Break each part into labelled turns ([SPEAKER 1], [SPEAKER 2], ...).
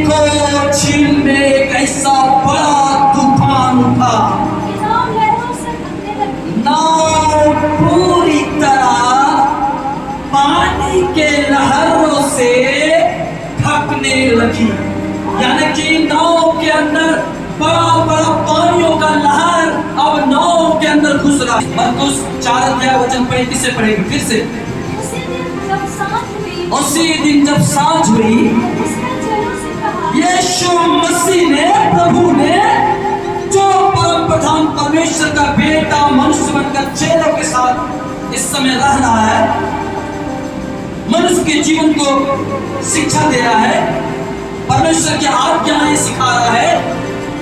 [SPEAKER 1] को छीनने एक ऐसा बड़ा तूफान उठा, नाव पूरी तरह पानी के लहरों से ढकने लगी। यानी कि नाव के अंदर बड़ा बड़ा पानियों का लहर अब नाव के अंदर घुस रहा। मरकुस 4:35 से पढ़ेंगे फिर से। उसी दिन जब सांझ हुई, यीशु मसीह ने, प्रभु ने, जो परम प्रधान परमेश्वर का बेटा मनुष्य बनकर चेलों के साथ इस समय रह रहा है, मनुष्य के जीवन को शिक्षा दे रहा है, परमेश्वर की आज्ञाएं सिखा रहा है,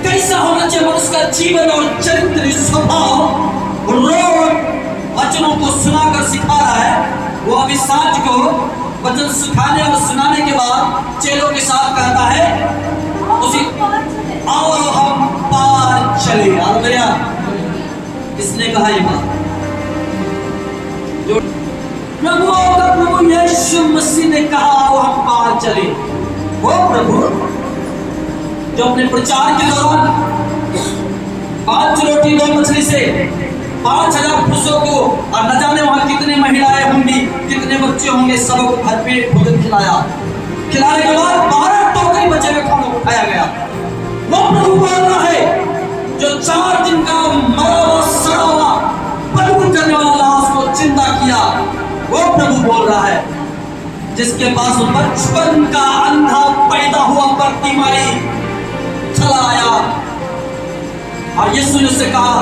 [SPEAKER 1] कैसा होना चाहिए मनुष्य का जीवन और चरित्र, स्वभाव, रोग वचनों को सुनाकर सिखा रहा है। वो अभी सांझ को वचन सिखाने और सुनाने के बाद चेलों के साथ कहता है, उसी आओ हम पार चले। हालेलुया। किसने कहा ये बात? जो प्रभु यीशु मसीह ने कहा आओ हम पार चले। वो प्रभु जो अपने प्रचार के दौरान 5 रोटी 2 मछली से 5000 पुरुषों को, और न जाने वहां कितने महिलाएं होंगी, कितने बच्चे होंगे, सबको भरपेट भोजन खिलाया। खिलाने के बाद 12 टोकरी बचे हुए खानों को खाया गया। वो प्रभु बोल रहा है जो 4 दिन का मरा हुआ सड़ा हुआ बदबू करने वाला लाश को जिंदा किया। वो प्रभु बोल रहा है जिसके पास बचपन का अंधा पैदा हुआ प्रतिमारी चला आया, और यीशु ने उससे कहा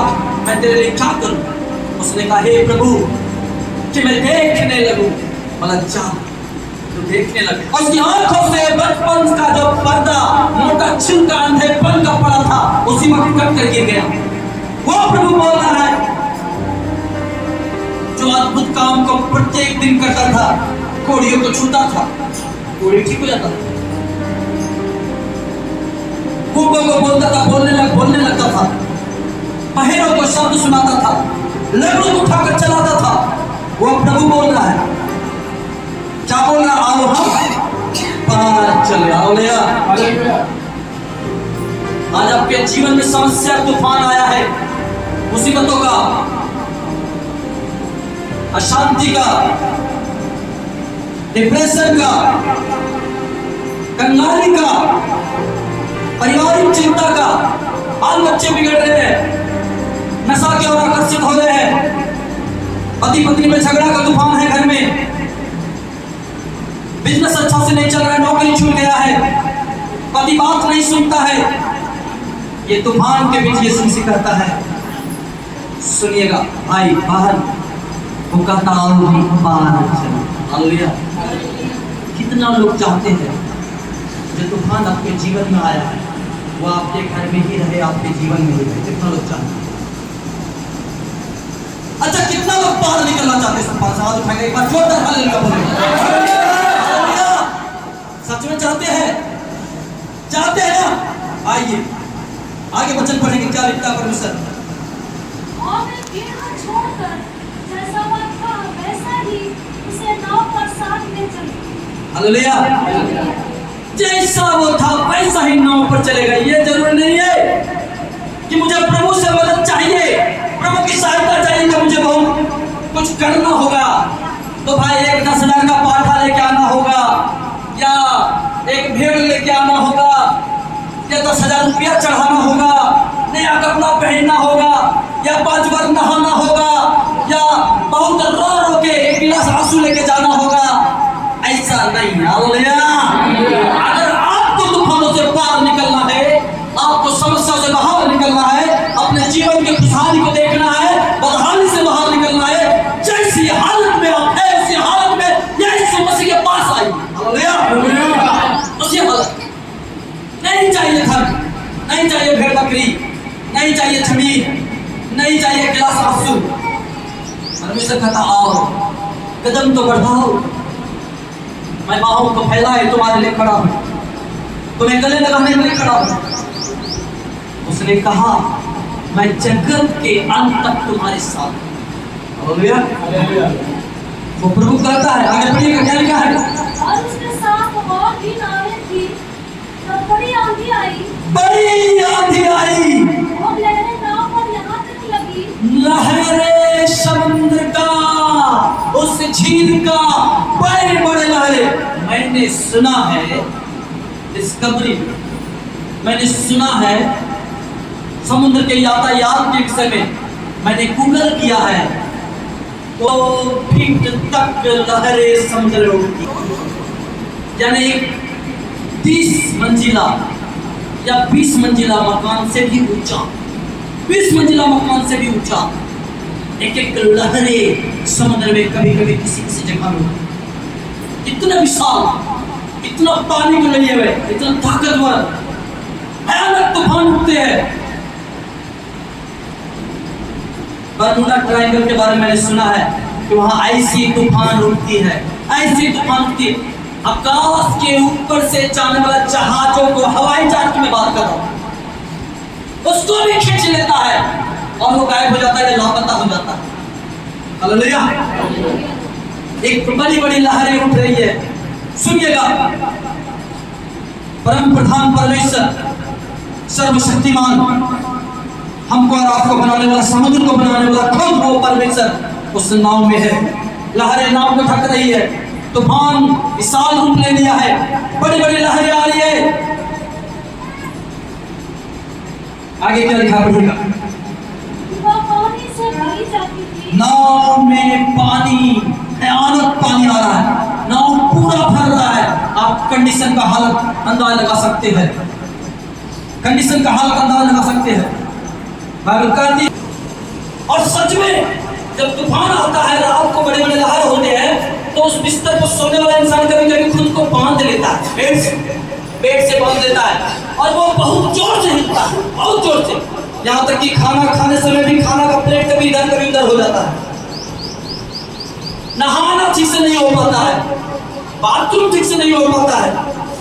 [SPEAKER 1] मैं तेरे लिए क्या करूं? उसने कहा हे प्रभु कि मैं देखने लगूं। बोला जा, तो देखने लगे। उसकी आंखों से बचपन का जो पर्दा, मोटा छिलका अंधेपन का पड़ा था, उसी वक्त कट कर गिर गया। वो प्रभु बोल रहा है जो अद्भुत काम को प्रत्येक दिन करता था, कोड़ियों को छूता था, कोड़ी ठीक हो जाता था, गूंगों को बोलता था, बोलने लगता था, बहरों को शब्द सुनाता था, लकड़ों को उठाकर चलाता था। वो प्रभु बोल रहा है, क्या बोल रहा? आओ हम पार चले। हालेलुया। आज आपके जीवन में समस्या तूफान आया है, मुसीबतों का, अशांति का, डिप्रेशन का, कंगाली का, पारिवारिक चिंता का, बाल बच्चे बिगड़ रहे हैं, नशा की ओर आकर्षित हो रहे हैं, पति पत्नी में झगड़ा का तूफान है घर में, बिजनेस अच्छा से नहीं चल रहा है, नौकरी छूट गया है, पति बात नहीं सुनता है। ये तूफान के बीच यीशु मसीह कहता है सुनिएगा भाई बाहर, वो कहता आओ हम बाहर चलो। हालेलुया। कितना लोग चाहते हैं जो तूफान आपके जीवन में आया है वो आपके घर में ही रहे, आपके जीवन में ही रहे। कितना लोग चाहते हैं? अच्छा, कितना लोग बाहर निकलना चाहते हैं? सब हाथ उठाएंगे एक बार जोरदार हालेलुया बोलेंगे। सच में चाहते हैं? चाहते हैं ना? आइए आगे वचन पढ़ेंगे, क्या लिखता है परमेश्वर?
[SPEAKER 2] और वे भीड़ को छोड़कर जैसा वह था वैसा ही उसे नाव पर साथ ले चले।
[SPEAKER 1] हालेलुया। जैसा वो था वैसा ही नाव पर चलेगा। ये जरूरी नहीं है कि मुझे प्रभु से मदद चाहिए, प्रभु की सहायता चाहिए, कि मुझे बहुत कुछ करना होगा तो भाई एक 10,000 का पाठा लेके आना होगा, या एक भेड़ लेके आना होगा, या 10,000 रुपया चढ़ाना होगा, नया कपड़ा पहनना होगा, या 5 बार नहाना होगा, या बहुत रो रो के 1 गिलास आंसू लेके जाना होगा। ऐसा नहीं। हालेलुया। अगर आपको तूफानों से पार निकलना है, आपको समस्या से बाहर निकलना है, अपने जीवन की खुशहाली को देखना है, बदहाली से बाहर निकलना है, जैसी हालत में आप है उसी हालत में यीशु मसीह के पास आइए। हालेलुया। उसी हालत नहीं चाहिए घर, नहीं चाहिए भेड़ बकरी, नहीं चाहिए जमीन, नहीं चाहिए गिलास आंसू। परमेश्वर कहता आओ, कदम तो बढ़ाओ, मैं बाहों को फैलाए तुम्हारे लिए खड़ा हूं, तुम्हें गले लगाने के लिए खड़ा हूं। उसने कहा मैं जगत के अंत तक तुम्हारे साथ। हालेलुया। वो प्रभु कहता है, आगे पढ़िएगा क्या लिखा है?
[SPEAKER 2] और उसके साथ और भी नावें थी, तब
[SPEAKER 1] मैंने सुना है डिस्कवरी में, मैंने सुना है समुद्र के यातायात के विषय में, मैंने गूगल किया है, तो फीट तक लहरें समुद्र में उठती, यानी 30 मंजिला या 20 मंजिला मकान से भी ऊंचा, 20 मंजिला मकान से भी ऊंचा एक एक लहरें समुद्र में कभी कभी किसी किसी जगह में उठती। इतना विशाल, इतना पानी में लिए हुए, इतना ताकतवर भयानक तूफान उठते हैं। बर्मुडा ट्रायंगल के बारे में मैंने सुना है कि वहां ऐसी तूफान उठती है, ऐसी तूफान उठती है, आकाश के ऊपर से जाने वाला जहाजों को, हवाई जहाज की मैं बात कर रहा हूं, उसको भी खींच लेता है और वो गायब हो जाता है, लापता हो जाता है। हालेलुया। एक बड़ी बड़ी लहरें उठ रही है, सुनिएगा। परम प्रधान परमेश्वर सर्वशक्तिमान, हमको और आपको बनाने वाला, समुद्र को बनाने वाला खुद वो परमेश्वर उस नाव में है। लहरें नाव को ढक रही है, तूफान विशाल रूप ले लिया है, बड़ी बड़ी लहरें आ रही है। आगे क्या लिखा पढ़ेगा?
[SPEAKER 2] पानी से भरी जाती थी।
[SPEAKER 1] नाव में पानी, भयानक पानी आ रहा है, नाव पूरा भर रहा है। आप कंडीशन का हालत अंदाजा लगा सकते हैं, कंडीशन का हालत अंदाजा लगा सकते हैं। बाइबल कहती, और सच में जब तूफान आता है, रात को बड़े बड़े लहर होते हैं, तो उस बिस्तर पर सोने वाला इंसान कभी कभी खुद को बांध लेता है, बेड से बांध लेता है, और वो बहुत जोर से हिलता है, बहुत जोर से, यहाँ तक कि खाना खाने समय भी खाना का प्लेट कभी इधर हो जाता है। नहाना ठीक से नहीं हो पाता है, बाथरूम ठीक से नहीं हो पाता है,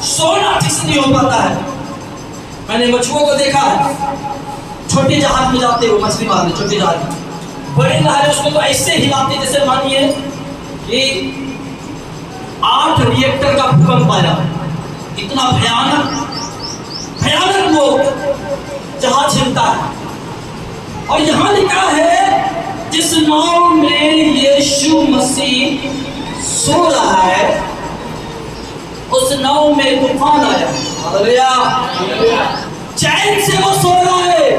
[SPEAKER 1] सोना ठीक से नहीं हो पाता है। मैंने मछुओं को देखा है, छोटे जहाज में जाते हो मछली मारने, छोटे जहाज में, बड़े लहरें उसको तो ऐसे हिलाते जैसे मानिए कि 8 रिएक्टर का भूकंप आया। इतना भयानक भयानक वो जहाज हिलता है। और यहाँ लिखा है, जिस नाव में यीशु मसीह सो रहा है, उस नाव में तूफान आया। हालेलुया। चैन से वो सो रहा है,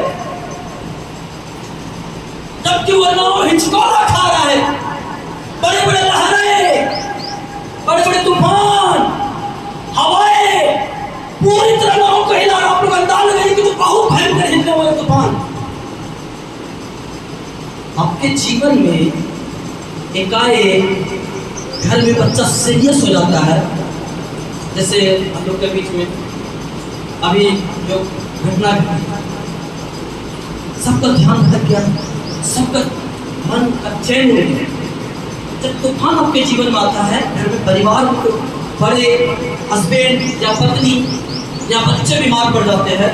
[SPEAKER 1] जबकि वो नाव हिचकोला खा रहा है। बड़े बड़े लहरें, बड़े बड़े तूफान, हवाएं पूरी तरह नाव को हिला रहा। आप लोग अंदाज लगाइए कि तो बहुत भयंकर हिलने वाला तूफान। आपके जीवन में एकाएक घर में बच्चा सीरियस हो जाता है, जैसे हम लोग के बीच में अभी जो घटना, सबका ध्यान भटक गया, सबका मन का चैन उड़ गया। जब तूफान आपके जीवन में आता है, घर में परिवार को, बड़े हस्बैंड या पत्नी या बच्चे बीमार पड़ जाते हैं,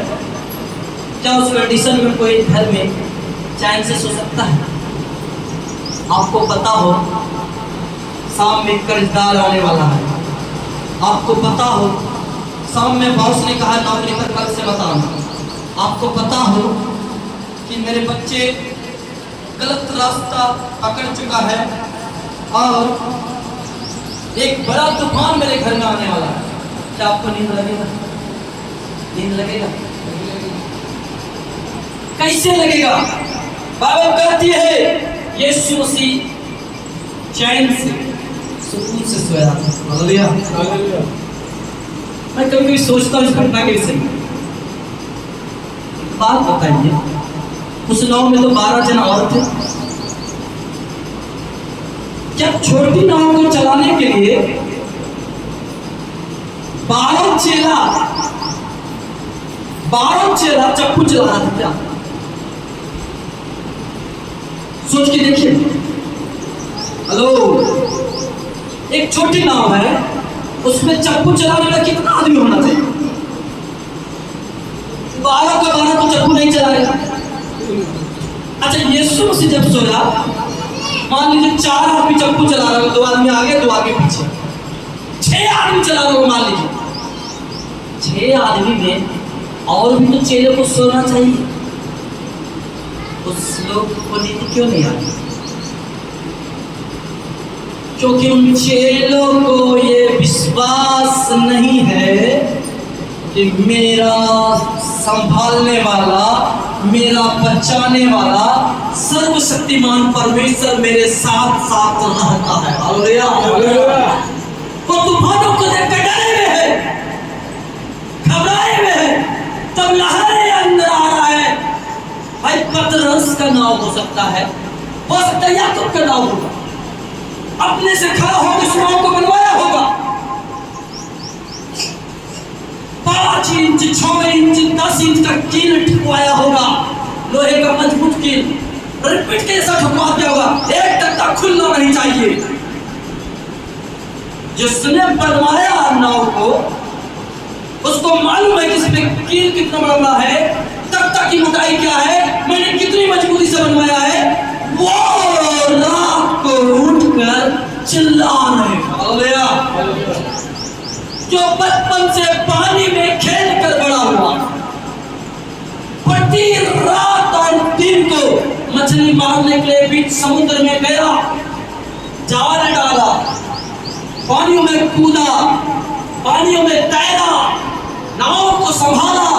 [SPEAKER 1] क्या उस कंडीशन में कोई घर में चैन से सो सकता है? आपको पता हो शाम में कर्जदार आने वाला है, आपको पता हो शाम में बॉस ने कहा नौकरी पर कल से मत आना, आपको पता हो कि मेरे बच्चे गलत रास्ता पकड़ चुका है और एक बड़ा तूफान मेरे घर में आने वाला है, क्या आपको नींद लगेगा? नींद लगेगा? कैसे लगेगा? बाइबल कहती है यीशु मसीह चैन से, सुकून से सोया। हालेलुया। मैं कभी कभी सोचता हूँ इस घटना के विषय में। बात बताइए, उस नाव में तो 12 जन और थे। क्या छोटी नाव को चलाने के लिए 12 चेला चप्पू चला रहा था क्या? सोच के देखिए। हेलो, एक छोटी नाव है, उसमें चप्पू चलाने वाला कितना आदमी होना चाहिए? 12 का 12 तो चप्पू नहीं चलाएगा। अच्छा, यीशु मसीह जब सोया, मान लीजिए 4 आदमी चप्पू चला रहे हो, 2 आदमी आगे 2 आगे पीछे, 6 आदमी चला रहे हो मान लीजिए। 6 आदमी में और भी तो चेले को सोना चाहिए, उस लोग को नींद क्यों नहीं आती? क्योंकि उन चेलों को ये विश्वास नहीं है कि मेरा संभालने वाला, मेरा बचाने वाला सर्वशक्तिमान परमेश्वर मेरे साथ साथ रहता है। हालेलुया। वो तूफानों को देखकर डरे हुए हैं, घबराए हुए हैं, तब लहरें अंदर आ रहा है। भाई पतरस का नाव हो सकता है याकूब का नाव होगा, अपने से खड़ा होकर इस नाव को बनवाया होगा। 5 इंच 6 इंच 10 इंच का कील ठुकवाया होगा, लोहे का मजबूत कील रिपीट के ऐसा ठुकवा दिया होगा, एक तख्ता खुलना नहीं चाहिए। जिसने बनवाया नाव को उसको मालूम है कि इसमें कील कितना बड़ा है, तख्ता की मोटाई क्या है, मैंने कितनी मजबूती से बनवाया है। वो रात को उठकर चिल्ला रहे, हालेलुया। जो बचपन से पानी में खेल कर बड़ा हुआ, प्रति रात और दिन को मछली मारने के लिए बीच समुद्र में गया, जाल डाला, पानियों में कूदा, पानियों में तैरा, नाव को संभाला,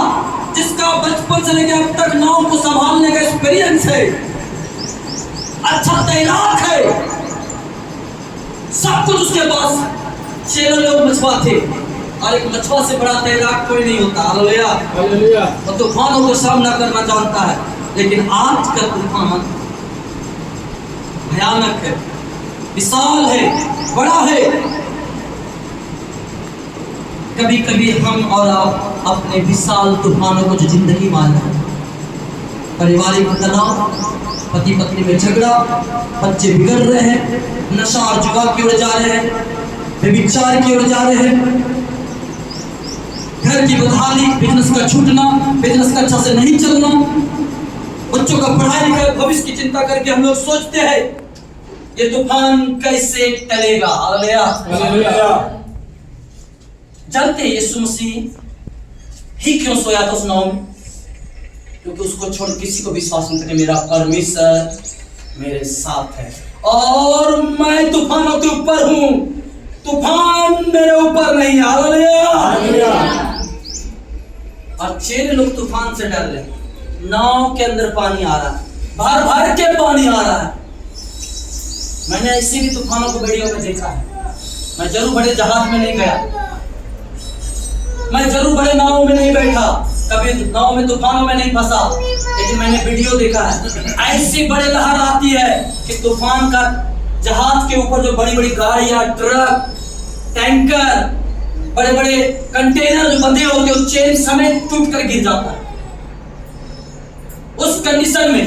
[SPEAKER 1] जिसका बचपन से लेकर अब तक नाव को संभालने का एक्सपीरियंस है, अच्छा तैराक है, सब कुछ उसके पास। 6 लोग मछुआ थे और एक मछुआ से बड़ा तैराक कोई नहीं होता। हालेलुया। वो तूफानों को सामना करना जानता है, लेकिन आज का तूफान भयानक है, विशाल है, बड़ा है। कभी कभी हम और आप अपने विशाल तूफानों को जो जिंदगी मान रहे हैं, पारिवारिक तनाव, पति पत्नी में झगड़ा, बच्चे बिगड़ रहे हैं, नशा और जुआ की ओर जा रहे हैं, व्यभिचार की ओर जा रहे हैं, घर की बदहाली, बिजनेस का छूटना, बिजनेस का अच्छा से नहीं चलना, बच्चों का पढ़ाई लिखाई भविष्य की चिंता करके हम लोग सोचते हैं ये तूफान कैसे टलेगा। हालेलुया। जानते हैं यीशु मसीह ही क्यों सोया था उस नाव में? क्योंकि उसको छोड़ किसी को विश्वास नहीं था कि मेरा परमेश्वर मेरे साथ है और मैं तूफानों के ऊपर हूं, तूफान मेरे ऊपर नहीं। हालेलुया। और 6 लोग तूफान से डर रहे, नाव के अंदर पानी आ रहा है, भर भर के पानी आ रहा है। मैंने ऐसे भी तूफानों को वीडियो में देखा है। मैं जरूर बड़े जहाज में नहीं गया, मैं जरूर बड़े नाव में नहीं बैठा, कभी नाव में तूफानों में नहीं फंसा, लेकिन मैंने वीडियो देखा है। ऐसी बड़े लहर आती है कि तूफान का जहाज के ऊपर जो बड़ी बड़ी गाड़ियां, ट्रक, टैंकर, बड़े बड़े कंटेनर जो बंधे होते हैं, चेन समेत टूट कर गिर जाता है। उस कंडीशन में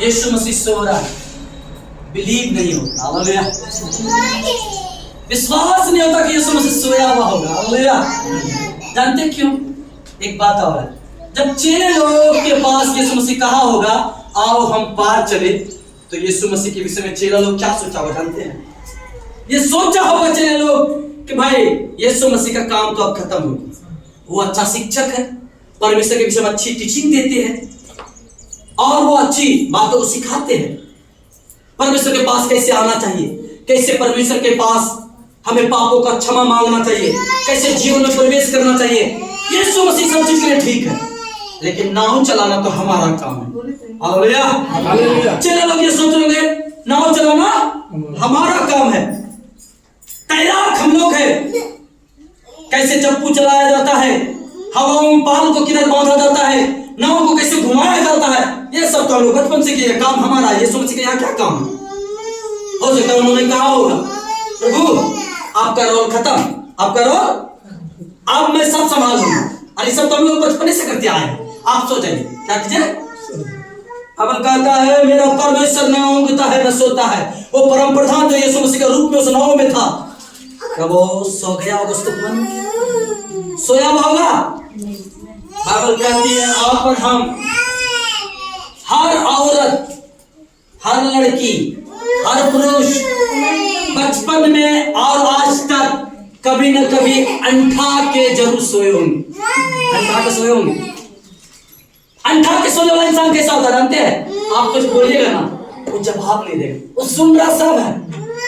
[SPEAKER 1] यीशु मसीह सो रहा है, बिलीव नहीं होता। हालेलुया। विश्वास नहीं होता कि यीशु मसीह सोया हुआ होगा। हालेलुया। जानते क्यों? एक बात और है, जब 6 लोगों के पास यीशु मसीह कहा होगा आओ हम पार चले, तो यीशु मसीह के विषय में 6 लोग क्या सोचा होगा जानते हैं? ये सोचा होगा 6 लोग कि भाई यीशु मसीह का काम तो अब खत्म हो गया, वो अच्छा शिक्षक है, परमेश्वर के विषय में अच्छी टीचिंग देते हैं और वो अच्छी बातों को सिखाते हैं। परमेश्वर के पास कैसे आना चाहिए, कैसे परमेश्वर के पास हमें पापों का क्षमा मांगना चाहिए, कैसे जीवन में प्रवेश करना चाहिए, यीशु मसीह सब चीज के लिए ठीक है, लेकिन नाव चलाना तो हमारा काम है। हालेलुया। 6 लोग ये सोच रहे नाव चलाना हमारा काम है, तैराक हम लोग है, कैसे चप्पू चलाया जाता है, हवाओं में पाल को किधर बांधा जाता है, नाव को कैसे घुमाया जाता है, ये सब तो हम लोग बचपन से किए, काम हमारा है। यीशु मसीह के यहाँ क्या काम है? हो सकता है उन्होंने कहा होगा प्रभु आपका रोल खत्म, आपका रोल अब मैं सब संभाल लूंगा, और ये सब तो हम लोग बचपन से करते आए हैं। आप सो जाइए, क्या कीजिए? अब कहता है मेरा परमेश्वर न ऊँघता है न सोता है। वो परम प्रधान जो यीशु मसीह के रूप में उस नाव में था, कब वो सो गया होगा? उस तूफान में सोया हुआ होगा? बाइबल कहती है और हम हर औरत, हर लड़की, हर पुरुष बचपन में और आज तक कभी न कभी अंठा के जरूर सोए होंगे। अंठा के सोए होंगे। अंठा के सोने वाला इंसान कैसा होता जानते हैं? आप कुछ बोलिएगा ना, वो जवाब नहीं देगा। वो सुन रहा सब है,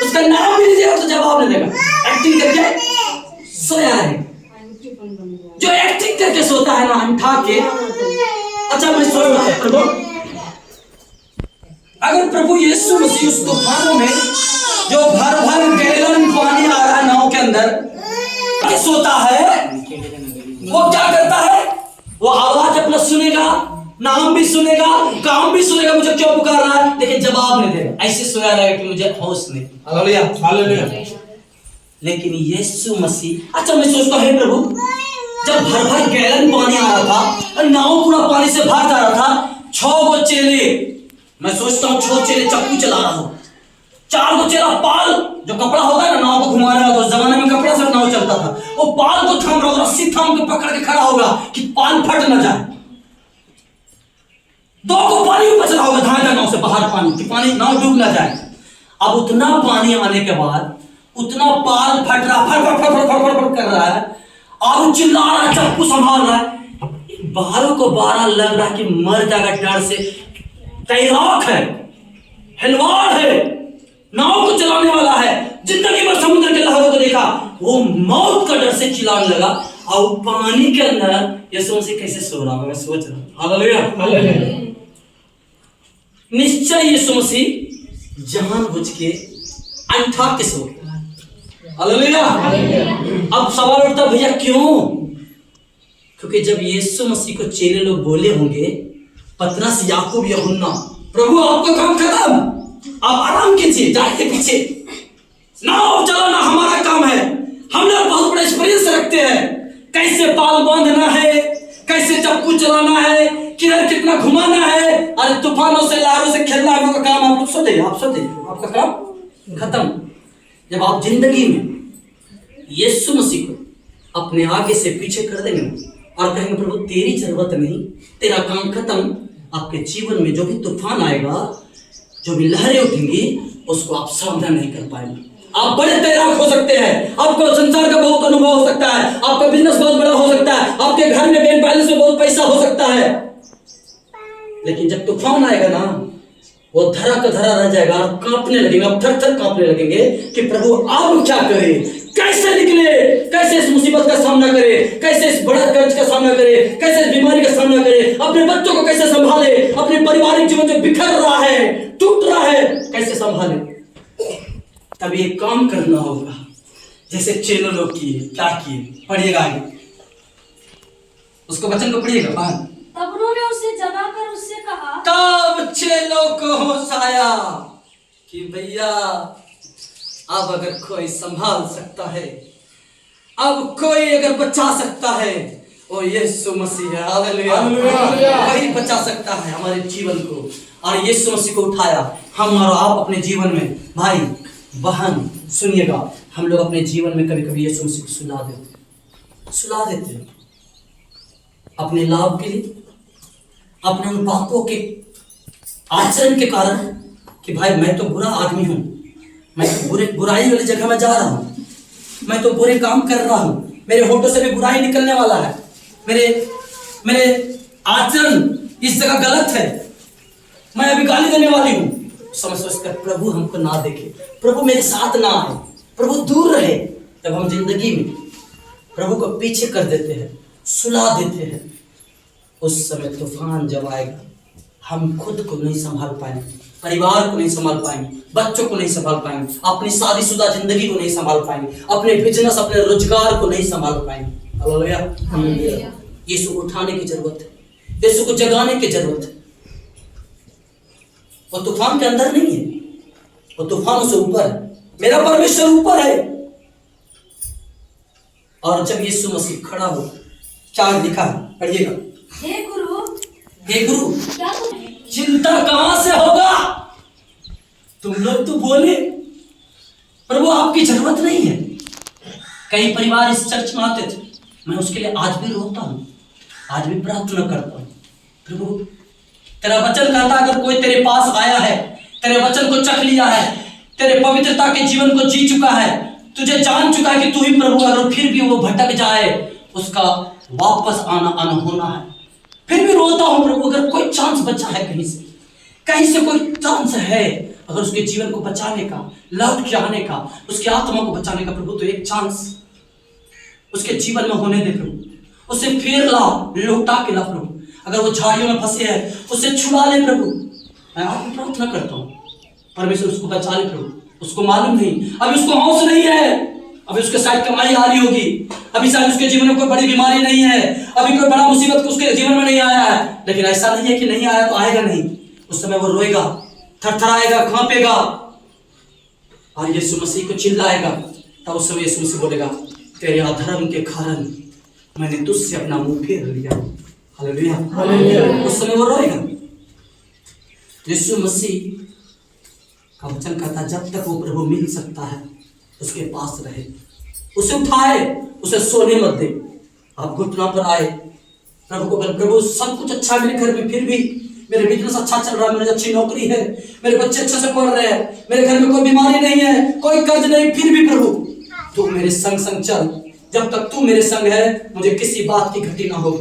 [SPEAKER 1] उसका नाम भी लीजिएगा तो जवाब नहीं देगा। एक्टिंग करके सोया है। जो एक्टिंग करके सोता है ना अंठा के। अच्छा मैं सोच रहा हूं प्रभु, अगर प्रभु यीशु मसीह उस तूफानों में जो भर भर गैलन पानी आ रहा है नाव के अंदर के सोता है, वो क्या करता है? वो आवाज अपना सुनेगा, नाम भी सुनेगा, काम भी सुनेगा, मुझे क्यों पुकार रहा है, लेकिन जवाब नहीं देगा। ऐसे सोया रहेगा कि मुझे होश नहीं। Hallelujah hallelujah. लेकिन यीशु मसीह, अच्छा मैं सोचता है प्रभु, जब भर भर गैलन पानी आ रहा था और नाव पूरा पानी से भर जा रहा था, 6 गो चेले, मैं सोचता हूँ 6 चेले चप्पू चला रहा हूँ, 4 गो चेला पाल जो कपड़ा होता है ना नाव को घुमाने वाला, उस जमाने में कपड़ा से नाव चलता था, वो पाल को थाम रहा होगा, रस्सी थाम के पकड़ के खड़ा होगा कि पाल फट न जाए। 2 को पानी में बच रहा होगा धागा नाव से बाहर पानी कि पानी नाव डूब ना जाए। अब उतना पानी आने के बाद उतना पाल फट रहा, फट फट फट फट फट फट कर रहा है और चिल्ला रहा है, चप्पू संभाल रहा है। 12 को 12 लग रहा है कि मर जाएगा डर से। तैराक है, हिलवाड़ है, नाव को चलाने वाला है, जिंदगी भर समुद्र के लहरों को देखा, वो मौत का डर से चिल्लाने लगा और पानी के अंदर यीशु मसीह कैसे सो रहा होगा, मैं सोच रहा हूं। Hallelujah hallelujah. निश्चय यीशु मसीह जानबूझ के अंठा के सो गया। हालेलुया। अब सवाल उठता भैया क्यों? क्योंकि जब यीशु मसीह को चेले लोग बोले होंगे, पतरस याकूब यूहन्ना, प्रभु आपका काम खत्म, आप आराम कीजिए, जाइए पीछे, नाव चलाना हमारा काम है, हम लोग बहुत बड़ा एक्सपीरियंस रखते हैं, कैसे पाल बांधना है, कैसे चप्पू चलाना है, किधर कितना घुमाना है, अरे तूफानों से लहरों से खेलना है, आपका काम, आप लोग सो जाइए, आप सो जाइए, आपका काम खत्म। जब आप जिंदगी में यीशु मसीह को अपने आगे से पीछे कर देंगे और कहेंगे प्रभु तेरी जरूरत नहीं, तेरा काम खत्म, आपके जीवन में जो भी तूफान आएगा, जो भी लहरें उठेंगी, उसको आप सामना नहीं कर पाएंगे। आप बड़े तैराक हो सकते हैं, आपको संसार का बहुत अनुभव हो सकता है, आपका बिजनेस बहुत बड़ा हो सकता है, आपके घर में बैंक बैलेंस में बहुत पैसा हो सकता है, लेकिन जब तूफान आएगा ना, वो धरा का धरा रह जाएगा, आप कांपने लगेंगे, आप थर थर कांपने लगेंगे कि प्रभु आप क्या करें, कैसे निकले, कैसे इस मुसीबत का सामना करे, कैसे इस बड़ा कर्ज का सामना करे, कैसे इस बीमारी का सामना करे, अपने बच्चों को कैसे संभाले, अपने पारिवारिक जीवन जो बिखर रहा है, टूट रहा है, कैसे संभाले। तब ये काम करना होगा जैसे चेलों लोग किए। क्या किए? पढ़िएगा आगे, उसको वचन को पढ़िएगा।
[SPEAKER 2] तब उन्होंने उसे जगाकर उससे कहा,
[SPEAKER 1] तब चेलों को होश आया कि भैया अब अगर कोई संभाल सकता है, अब कोई अगर बचा सकता है, वो यीशु मसीह है। हालेलुया। वही बचा सकता है हमारे जीवन को। और यीशु मसीह को उठाया। हम और आप अपने जीवन में, भाई बहन सुनिएगा, हम लोग अपने जीवन में कभी कभी यीशु मसीह को सुला देते हैं अपने लाभ के लिए, अपने उन पापों के आचरण के कारण कि भाई मैं तो बुरा आदमी हूं, मैं तो बुराई वाली जगह में जा रहा हूं, मैं तो बुरे काम कर रहा हूं, मेरे होठों से भी बुराई निकलने वाला है, मेरे आचरण इस जगह गलत है, मैं अभी गाली देने वाली हूं। समझकर प्रभु हमको ना देखे, प्रभु मेरे साथ ना आए, प्रभु दूर रहे। तब हम जिंदगी में प्रभु को पीछे कर देते हैं, सुला देते हैं। उस समय तूफान जब आएगा, हम खुद को नहीं संभाल पाएंगे, परिवार को नहीं संभाल पाएंगे, बच्चों को नहीं संभाल पाएंगे, अपनी शादीशुदा जिंदगी को नहीं संभाल पाएंगे, अपने बिजनेस, अपने रोजगार को नहीं संभाल पाएंगे। हालेलुया। यीशु को उठाने की जरूरत है, यीशु को जगाने की जरूरत है। वो तूफान के अंदर नहीं है, वो तूफान से ऊपर है। मेरा परमेश्वर ऊपर है। और जब यीशु मसीह खड़ा हो, क्या लिखा है? पढ़िएगा।
[SPEAKER 2] हे गुरु,
[SPEAKER 1] हे गुरु,
[SPEAKER 2] क्या
[SPEAKER 1] चिंता कहां से होगा? तुम लोग तो बोले प्रभु आपकी जरूरत नहीं है। कई परिवार इस चर्च में आते थे, मैं उसके लिए आज भी रोता हूं, आज भी प्रार्थना करता हूं। प्रभु तेरा वचन कहता है अगर कोई तेरे पास आया है, तेरे वचन को चख लिया है, तेरे पवित्रता के जीवन को जी चुका है, तुझे जान चुका है कि तू ही प्रभु है, और फिर भी वो भटक जाए, उसका वापस आना अनहोना है। फिर भी रोता हूं प्रभु, अगर कोई चांस बचा है कहीं से, कहीं से कोई चांस है अगर उसके जीवन को बचाने का, लौट के आने का, उसकी आत्मा को बचाने का प्रभु, तो एक चांस उसके जीवन में होने दे प्रभु। उसे फिर ला, लौटा के ला प्रभु। अगर वो झाड़ियों में फंसे है उसे छुड़ा ले प्रभु। मैं आपकी प्रार्थना करता हूँ, परमेश्वर उसको बचा ले प्रभु। उसको मालूम नहीं, अभी उसको होश नहीं है, अभी उसके शायद कमाई आ रही होगी, अभी शायद उसके जीवन में कोई बड़ी बीमारी नहीं है, अभी कोई बड़ा मुसीबत उसके जीवन में नहीं आया है। लेकिन ऐसा नहीं है कि नहीं आया तो आएगा नहीं। उस समय वो रोएगा, थरथराएगा, कांपेगा और यीशु मसीह को चिल्लाएगा। तब उस समय यीशु मसीह बोलेगा, तेरे अधर्म के कारण मैंने तुझसे अपना मुंह फेर लिया। Hallelujah, hallelujah. उस समय वो रोएगा। यीशु मसीह का वचन कहता, जब तक वो प्रभु मिल सकता है उसके पास रहे, उसे उठाए, उसे सोने मत दे। आप घुटना पर आए, प्रभु को बोले, प्रभु सब कुछ अच्छा है मेरे घर में, फिर भी मेरे बिजनेस अच्छा चल रहा है, मेरी अच्छी नौकरी है, मेरे बच्चे अच्छे से पढ़ रहे हैं, मेरे घर में कोई बीमारी नहीं है, कोई कर्ज नहीं, फिर भी प्रभु तू मेरे संग संग चल। जब तक तू मेरे संग है मुझे किसी बात की घटी ना हो।